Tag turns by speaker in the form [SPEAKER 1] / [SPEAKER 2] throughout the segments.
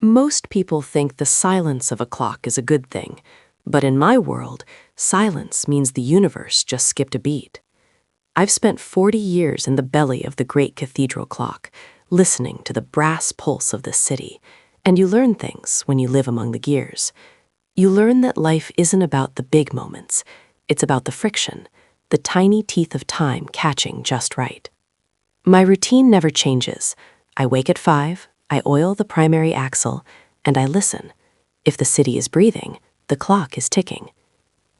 [SPEAKER 1] Most people think the silence of a clock is a good thing, but in my world, silence means the universe just skipped a beat. I've spent 40 years in the belly of the great cathedral clock, listening to the brass pulse of the city, and you learn things when you live among the gears. You learn that life isn't about the big moments, it's about the friction, the tiny teeth of time catching just right. My routine never changes. I wake at 5, I oil the primary axle, and I listen. If the city is breathing, the clock is ticking.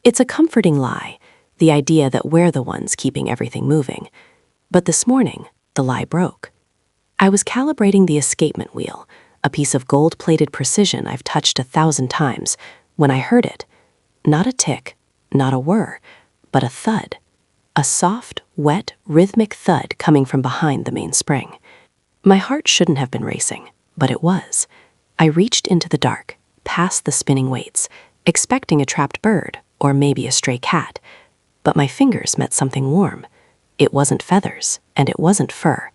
[SPEAKER 1] It's a comforting lie, the idea that we're the ones keeping everything moving. But this morning, the lie broke. I was calibrating the escapement wheel, a piece of gold-plated precision I've touched 1,000 times, when I heard it. Not a tick, not a whir, but a thud. A soft, wet, rhythmic thud coming from behind the mainspring. My heart shouldn't have been racing, but it was. I reached into the dark, past the spinning weights, expecting a trapped bird or maybe a stray cat. But my fingers met something warm. It wasn't feathers, and it wasn't fur.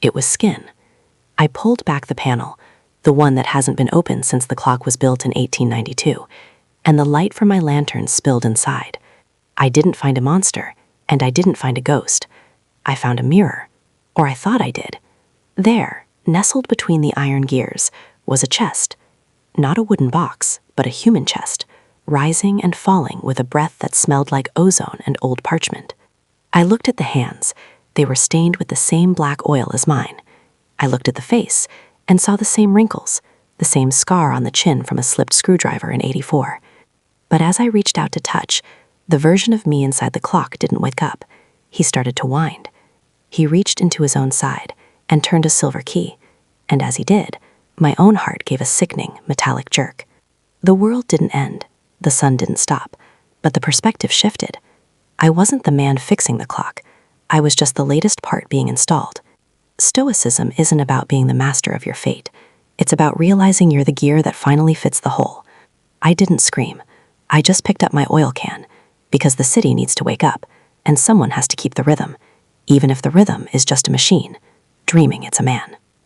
[SPEAKER 1] It was skin. I pulled back the panel, the one that hasn't been opened since the clock was built in 1892, and the light from my lantern spilled inside. I didn't find a monster, and I didn't find a ghost. I found a mirror, or I thought I did. There, nestled between the iron gears, was a chest. Not a wooden box, but a human chest, rising and falling with a breath that smelled like ozone and old parchment. I looked at the hands. They were stained with the same black oil as mine. I looked at the face and saw the same wrinkles, the same scar on the chin from a slipped screwdriver in '84. But as I reached out to touch, the version of me inside the clock didn't wake up. He started to wind. He reached into his own side and turned a silver key, and as he did, my own heart gave a sickening, metallic jerk. The world didn't end, the sun didn't stop, but the perspective shifted. I wasn't the man fixing the clock. I was just the latest part being installed. Stoicism isn't about being the master of your fate. It's about realizing you're the gear that finally fits the hole. I didn't scream. I just picked up my oil can, because the city needs to wake up, and someone has to keep the rhythm, even if the rhythm is just a machine, dreaming it's a man.